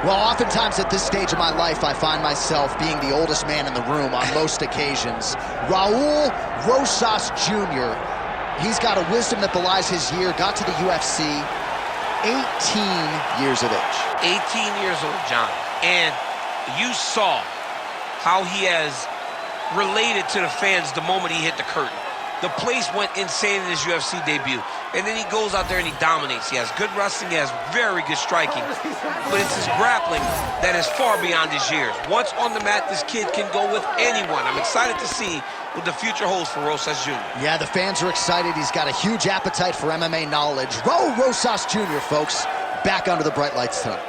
Well, oftentimes at this stage of my life, I find myself being the oldest man in the room on most occasions. Raul Rosas Jr., he's got a wisdom that belies his year, got to the UFC, 18 years of age. 18 years old, John. And you saw how he has related to the fans the moment he hit the curtain. The place went insane in his UFC debut. And then he goes out there and he dominates. He has good wrestling, he has very good striking. But it's his grappling that is far beyond his years. Once on the mat, this kid can go with anyone. I'm excited to see what the future holds for Rosas Jr. Yeah, the fans are excited. He's got a huge appetite for MMA knowledge. Raul Rosas Jr., folks, back under the bright lights tonight.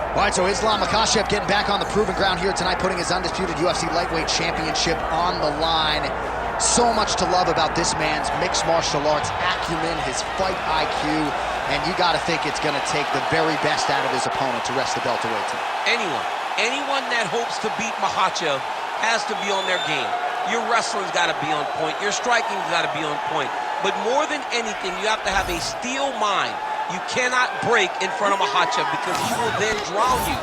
All right, so Islam Makhachev getting back on the proving ground here tonight, putting his undisputed UFC lightweight championship on the line. So much to love about this man's mixed martial arts acumen, his fight IQ, and you got to think it's going to take the very best out of his opponent to wrest the belt away to him. Anyone that hopes to beat Makhachev has to be on their game. Your wrestling's got to be on point. Your striking's got to be on point. But more than anything, you have to have a steel mind. You cannot break in front of Makhachev because he will then drown you.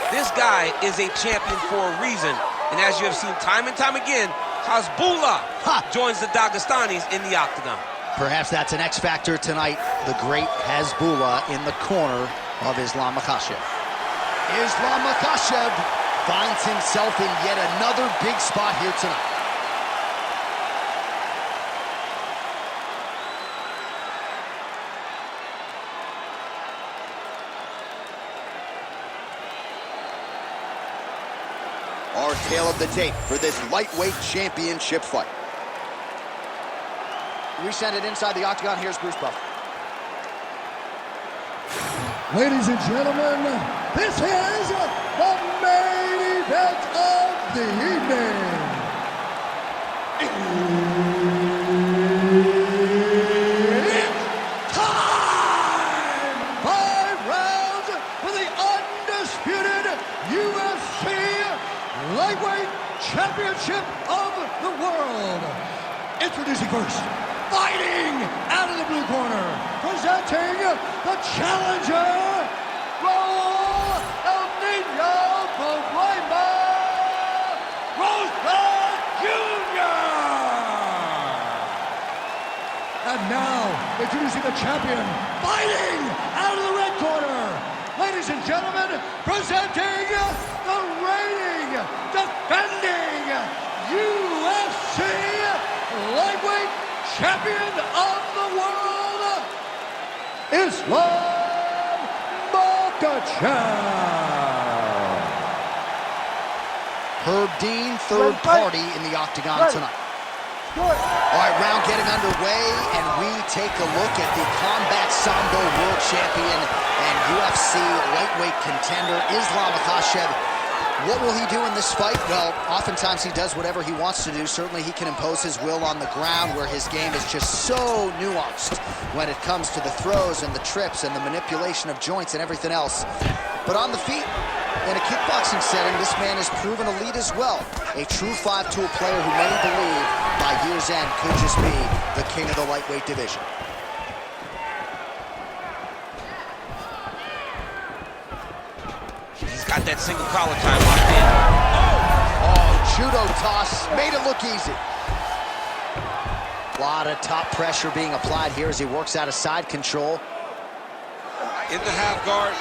This guy is a champion for a reason. And as you have seen time and time again, Hasbullah joins the Dagestanis in the octagon. Perhaps that's an X factor tonight. The great Hasbullah in the corner of Islam Makhachev. Islam Makhachev finds himself in yet another big spot here tonight. Our tale of the tape for this lightweight championship fight. We send it inside the octagon. Here's Bruce Buffer. Ladies and gentlemen, this is the main event of the evening. It's time! 5 rounds for the undisputed UFC Lightweight Championship of the World. Introducing first, fighting out of the blue corner, presenting the challenger, Raul El Niño Problema Rosas Jr. And now, introducing the champion, fighting out of the red corner, ladies and gentlemen, presenting the reigning, defending UFC lightweight champion of the world, Islam Makhachev. Herb Dean, third party in the octagon tonight. All right, round getting underway, and we take a look at the Combat Sambo World Champion and UFC lightweight contender, Islam Makhachev. What will he do in this fight? Well, oftentimes he does whatever he wants to do. Certainly he can impose his will on the ground, where his game is just so nuanced when it comes to the throws and the trips and the manipulation of joints and everything else. But on the feet, in a kickboxing setting, this man has proven elite as well. A true 5-tool player who many believe by year's end could just be the king of the lightweight division. He's got that single collar time locked in. Oh, judo toss, made it look easy. A lot of top pressure being applied here as he works out of side control. In the half guard.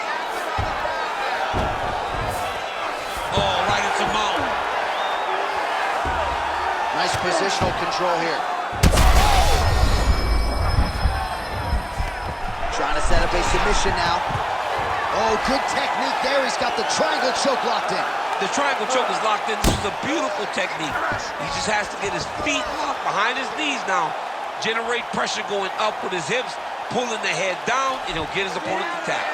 Oh, right into mount. Nice positional control here. Trying to set up a submission now. Oh, good technique there. He's got the triangle choke locked in. The triangle choke is locked in. This is a beautiful technique. He just has to get his feet locked behind his knees now, generate pressure going up with his hips, pulling the head down, and he'll get his opponent to tap.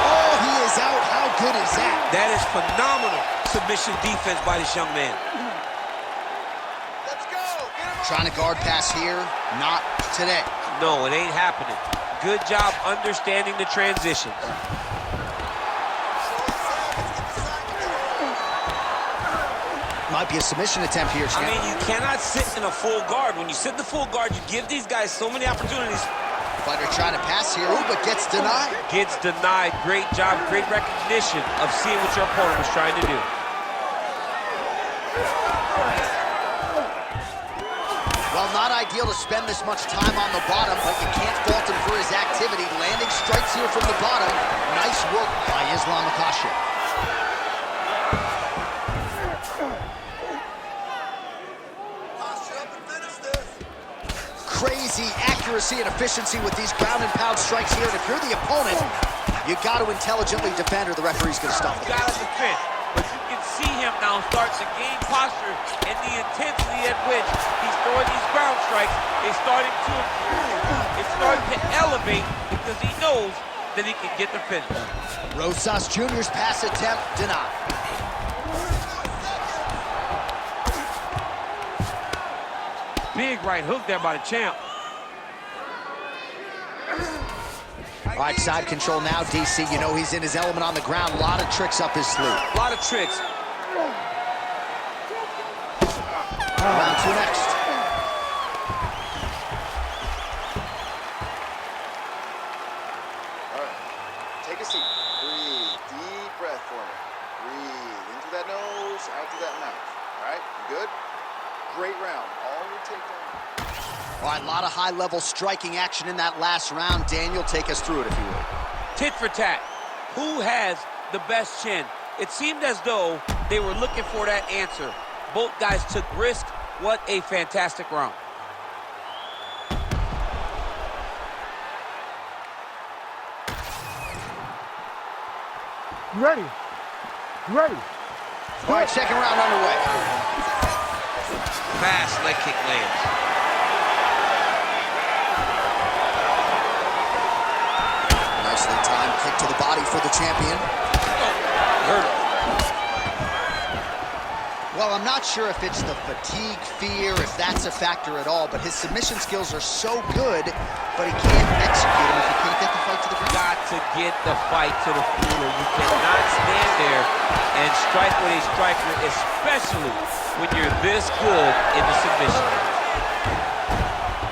Oh, he is out. How good is that? That is phenomenal submission defense by this young man. Let's go. Trying to guard pass here. Not today. No, it ain't happening. Good job understanding the transitions. Might be a submission attempt here, champ. I mean, you cannot sit in a full guard. When you sit in the full guard, you give these guys so many opportunities. Fighter trying to pass here, but gets denied. Gets denied. Great job, great recognition of seeing what your opponent was trying to do. Well, not ideal to spend this much time on the bottom, but you can't fault him for his activity. Landing strikes here from the bottom. Nice work by Islam Makhachev. Crazy accuracy and efficiency with these ground and pound strikes here. And if you're the opponent, you got to intelligently defend, or the referee's going to stop it. You got to defend, but you can see him now start to gain posture and the intensity at which he's throwing these ground strikes is starting to improve. It's starting to elevate because he knows that he can get the finish. Rosas Jr.'s pass attempt denied. Big right hook there by the champ. All right, side control now, DC. You know he's in his element on the ground. A lot of tricks up his sleeve. A lot of tricks. Round two next. All right, take a seat. Breathe. Deep breath for me. Breathe. In through that nose, out through that mouth. All right, you good? Great round. All your takedown. All right, a lot of high-level striking action in that last round. Daniel, take us through it, if you would. Tit for tat. Who has the best chin? It seemed as though they were looking for that answer. Both guys took risk. What a fantastic round. Ready. Ready. All right, second round underway. Fast leg kick lands. Nicely timed kick to the body for the champion. Hurt him. Well, I'm not sure if it's the fatigue, fear, if that's a factor at all, but his submission skills are so good, but he can't execute them if he can't get the fight to the ground. Got to get the fight to the floor. You cannot stand there and strike with a striker, especially when you're this good in the submission.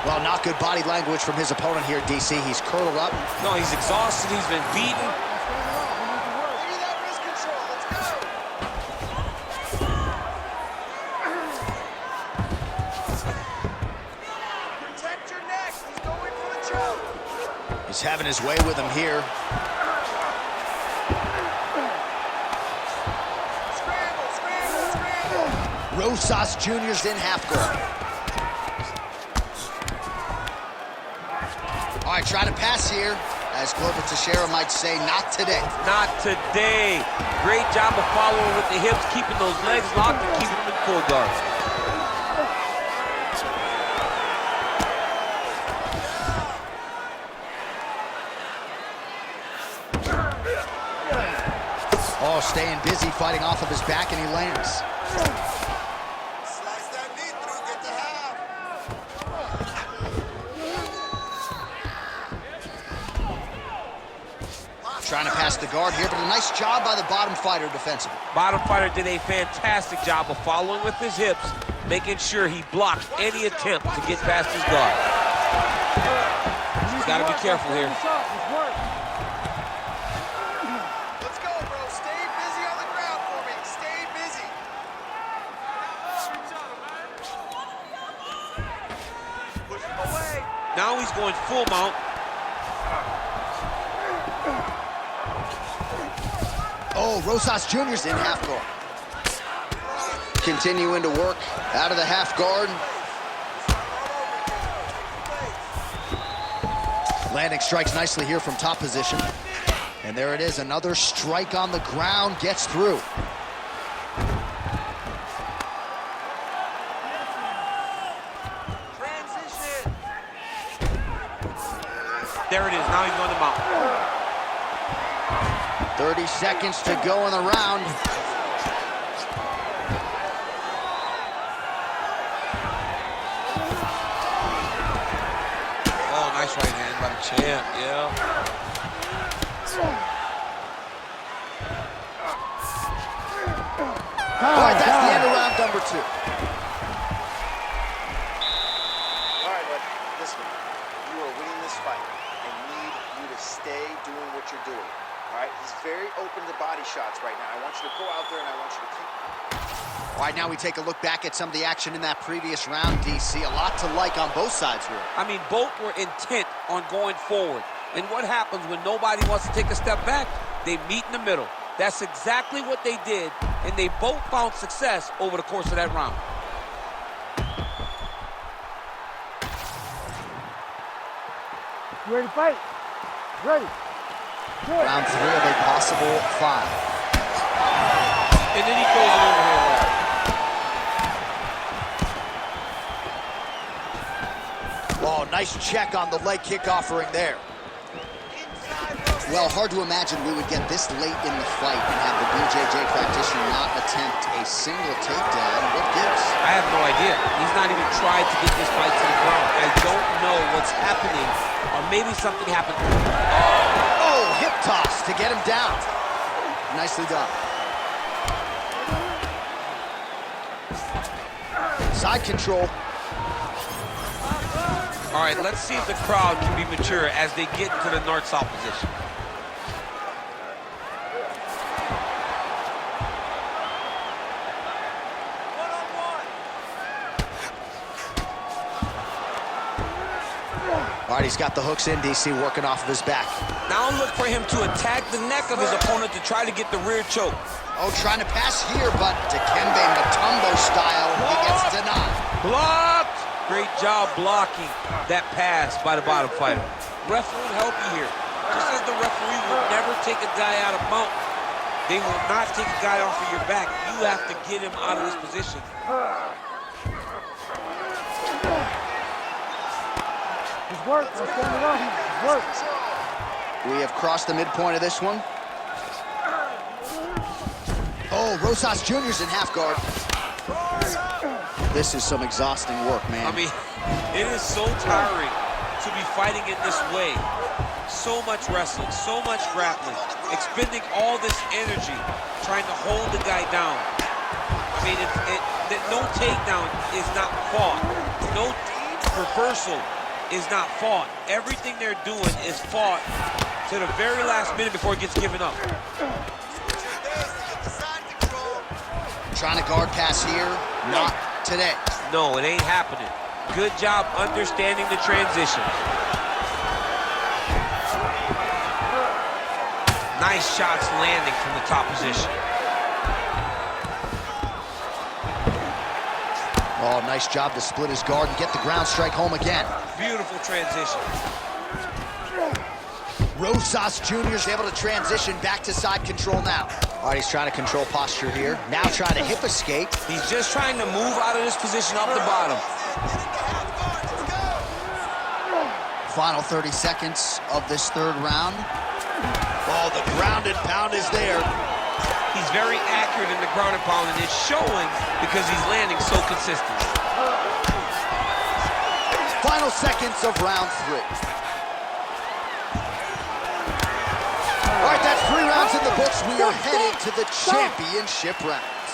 Well, not good body language from his opponent here, DC. He's curled up. No, he's exhausted. He's been beaten. Give me that wrist control. Let's go. Protect your neck. He's going for the choke. He's having his way with him here. Scramble, scramble, scramble. Rosas Jr.'s in half guard. All right, trying to pass here. As Glover Teixeira might say, not today. Not today. Great job of following with the hips, keeping those legs locked and keeping them in full guard. Oh, staying busy, fighting off of his back, and he lands. Slice that knee through, get the half. Trying to pass the guard here, but a nice job by the bottom fighter defensively. Bottom fighter did a fantastic job of following with his hips, making sure he blocked any attempt to get past his guard. He's got to be careful here. Let's go, bro. Stay busy on the ground for me. Stay busy. Push him away. Now he's going full mount. Oh, Rosas Jr.'s in half guard. Continuing to work out of the half guard. Landing strikes nicely here from top position. And there it is, another strike on the ground, gets through. Transition. There it is, now he's on the mount. 30 seconds to go in the round. Oh, nice right hand by the champ, yeah. All right, that's the end of round number 2. All right, but listen, you are winning this fight. I need you to stay doing what you're doing. All right, he's very open to body shots right now. I want you to go out there and I want you to keep. All right, now we take a look back at some of the action in that previous round, DC. A lot to like on both sides here. I mean, both were intent on going forward. And what happens when nobody wants to take a step back? They meet in the middle. That's exactly what they did, and they both found success over the course of that round. You ready to fight? Ready. Good. Round 3 of a possible 5. And then he throws it overhead. Oh, nice check on the leg kick offering there. Well, hard to imagine we would get this late in the fight and have the BJJ practitioner not attempt a single takedown. What gives? I have no idea. He's not even tried to get this fight to the ground. I don't know what's happening, or maybe something happened. Oh, hip toss to get him down. Nicely done. Side control. All right, let's see if the crowd can be mature as they get into the north-south position. All right, he's got the hooks in, DC, working off of his back. Now look for him to attack the neck of his opponent to try to get the rear choke. Oh, trying to pass here, but Dikembe Mutombo style, he gets denied. Blocked! Great job blocking that pass by the bottom fighter. Ref will help you here. Just as the referee will never take a guy out of mount, they will not take a guy off of your back. You have to get him out of this position. It's work. Let's stand it up. It's work. We have crossed the midpoint of this one. Oh, Rosas Jr.'s in half guard. This is some exhausting work, man. I mean, it is so tiring to be fighting in this way. So much wrestling, so much grappling, expending all this energy trying to hold the guy down. I mean, no takedown is not fought. No reversal is not fought. Everything they're doing is fought to the very last minute before it gets given up. Trying to guard pass here, not today. No, it ain't happening. Good job understanding the transition. Nice shots landing from the top position. Oh, nice job to split his guard and get the ground strike home again. Beautiful transition. Rosas Jr. is able to transition back to side control now. All right, he's trying to control posture here. Now trying to hip escape. He's just trying to move out of this position off the bottom. Final 30 seconds of this third round. Oh, the ground and pound is there. He's very accurate in the ground and pound, and it's showing because he's landing so consistent. Final seconds of round 3. All right, that's 3 rounds in the books. We are headed to the championship rounds.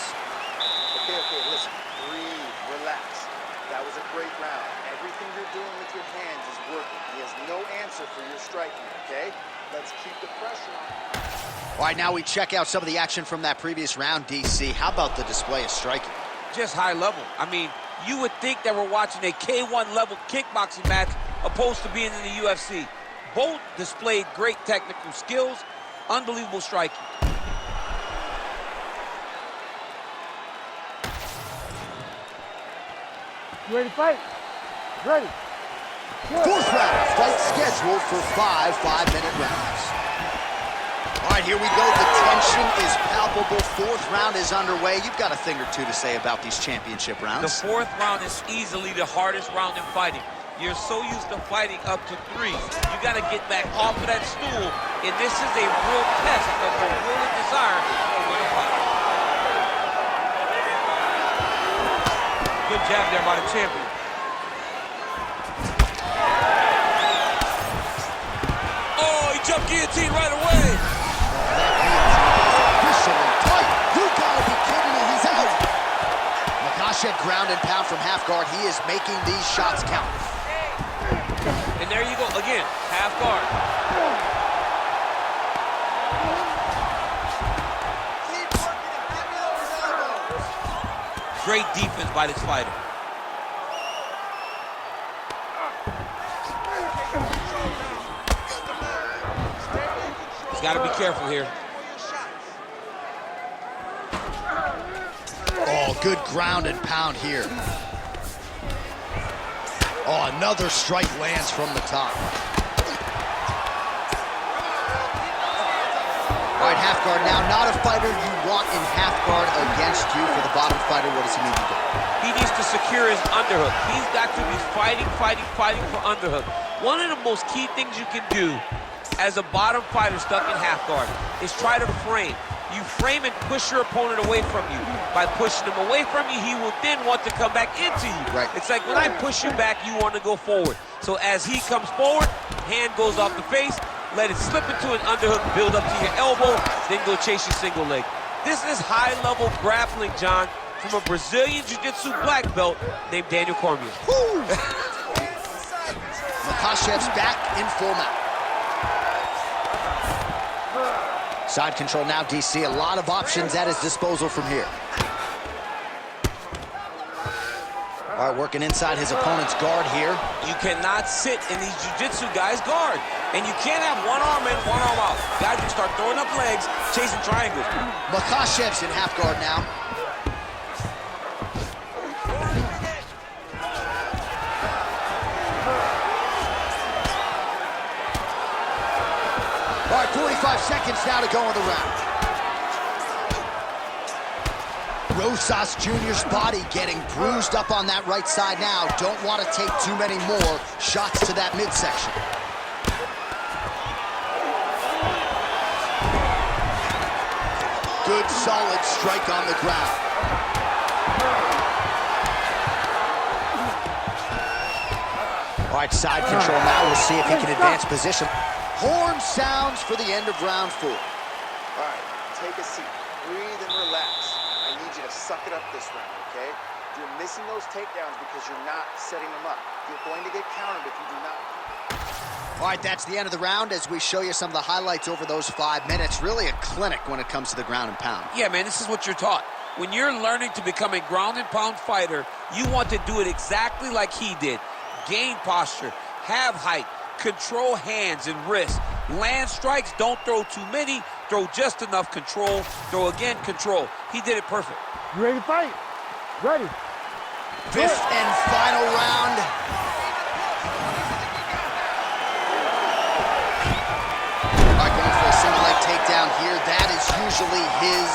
Okay, listen. Breathe, relax. That was a great round. Everything you're doing with your hands is working. He has no answer for your striking, okay? Let's keep the pressure on. All right, now we check out some of the action from that previous round, DC. How about the display of striking? Just high level. I mean, you would think that we're watching a K1 level kickboxing match opposed to being in the UFC. Both displayed great technical skills, unbelievable striking. You ready to fight? Ready. Fourth round, fight scheduled for 5 5-minute rounds. All right, here we go. The tension is palpable. Fourth round is underway. You've got a thing or two to say about these championship rounds. The fourth round is easily the hardest round in fighting. You're so used to fighting up to 3. You got to get back off of that stool, and this is a real test of your will and desire to win a fight. Good jab there by the champion. Oh, he jumped guillotine right away. Officially tight. You gotta be kidding me. He's out. Makhachev ground and pound from half guard. He is making these shots count. And there you go again, half guard. Keep working and give me those elbows. Great defense by this fighter. He's got to be careful here. Oh, good ground and pound here. Oh, another strike lands from the top. All right, half guard now. Not a fighter you want in half guard against you. For the bottom fighter, what does he need to do? He needs to secure his underhook. He's got to be fighting for underhook. One of the most key things you can do as a bottom fighter stuck in half guard is try to frame. You frame and push your opponent away from you. By pushing him away from you, he will then want to come back into you. Right. It's like when I push you back, you want to go forward. So as he comes forward, hand goes off the face, let it slip into an underhook, build up to your elbow, then go chase your single leg. This is high-level grappling, John, from a Brazilian Jiu-Jitsu black belt named Daniel Cormier. Makhachev's back in full mount. Side control now, DC. A lot of options at his disposal from here. All right, working inside his opponent's guard here. You cannot sit in these jiu-jitsu guys' guard. And you can't have one arm in, one arm out. Guys can start throwing up legs, chasing triangles. Makhachev's in half guard now. All right, 45 seconds now to go in the round. Rosas Jr.'s body getting bruised up on that right side now. Don't want to take too many more shots to that midsection. Good, solid strike on the ground. All right, side control now. We'll see if he can advance position. Horn sounds for the end of round 4. All right, take a seat, breathe and relax. I need you to suck it up this round, okay? You're missing those takedowns because you're not setting them up. You're going to get countered if you do not. All right, that's the end of the round as we show you some of the highlights over those 5 minutes. Really a clinic when it comes to the ground and pound. Yeah, man, this is what you're taught. When you're learning to become a ground and pound fighter, you want to do it exactly like he did. Gain posture, have height, control hands and wrists. Land strikes, don't throw too many, throw just enough, control, throw again, control. He did it perfect. You ready to fight? Ready. 5th and final round. All right, going for a single leg takedown here. That is usually his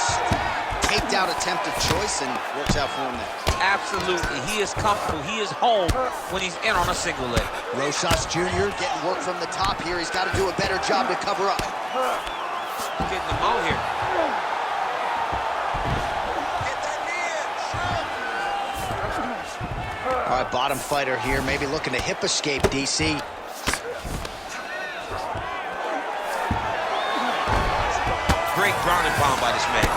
takedown attempt of choice and works out for him there. Absolutely. He is comfortable. He is home when he's in on a single leg. Rosas Jr. getting work from the top here. He's got to do a better job to cover up. Getting them out here. Get that knee in, All right, bottom fighter here, maybe looking to hip escape, DC. Great ground and pound by this man.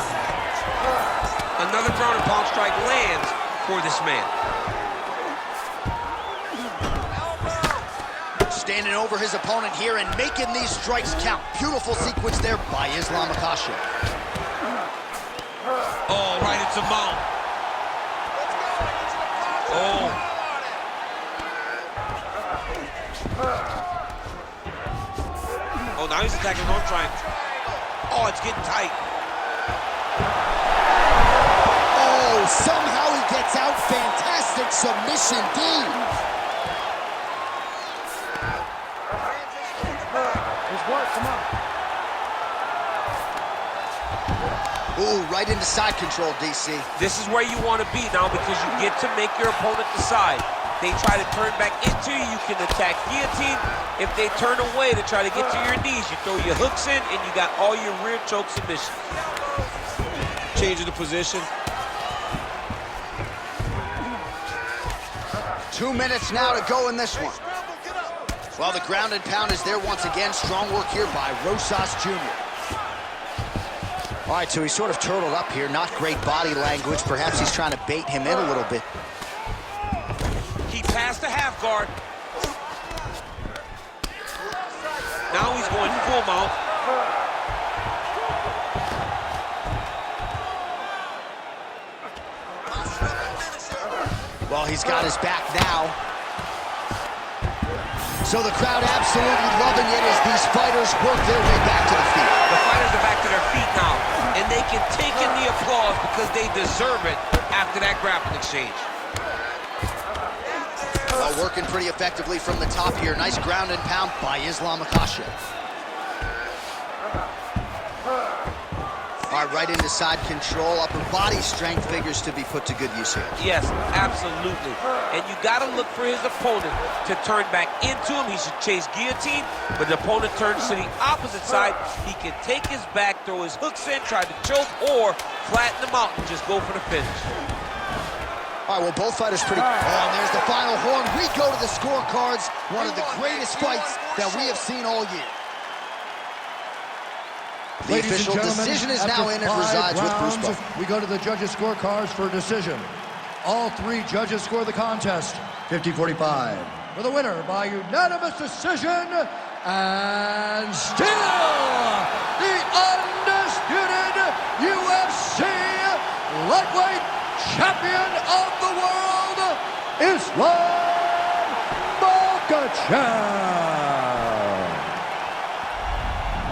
Another ground and pound strike lands for this man. Standing over his opponent here and making these strikes count. Beautiful sequence there by Islam Makhachev. Oh, right into mount. Oh. Oh, now he's attacking his own triangle. Oh, it's getting tight. Oh, somehow he gets out. Fantastic submission, D. right into side control, DC. This is where you want to be now because you get to make your opponent decide. They try to turn back into you, you can attack guillotine. If they turn away to try to get to your knees, you throw your hooks in and you got all your rear choke submissions. Changing the position. 2 minutes now to go in this one. Well, the ground and pound is there once again. Strong work here by Rosas Jr. All right, so he's sort of turtled up here. Not great body language. Perhaps he's trying to bait him in a little bit. He passed the half guard. Now he's going full mount. Well, he's got his back now. So the crowd absolutely loving it as these fighters work their way back to the feet. The fighters are back to their feet now, and they can take in the applause because they deserve it after that grappling exchange. Well, working pretty effectively from the top here. Nice ground and pound by Islam Makhachev. All right, right into side control. Upper body strength figures to be put to good use here. Yes, absolutely. And you got to look for his opponent to turn back into him. He should chase guillotine, but the opponent turns to the opposite side. He can take his back, throw his hooks in, try to choke, or flatten him out and just go for the finish. All right, well, both fighters pretty... Oh, and there's the final horn. We go to the scorecards. One of the greatest fights that we have seen all year. The Ladies official and gentlemen, decision is now in and after 5 resides with Bruce rounds, Buffer. we go to the judges' scorecards for decision. All 3 judges score the contest 50-45. For the winner by unanimous decision, and still the undisputed UFC lightweight champion of the world, Islam Makhachev.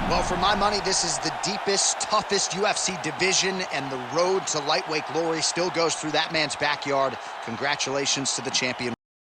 Well, for my money, this is the deepest, toughest UFC division, and the road to lightweight glory still goes through that man's backyard. Congratulations to the champion.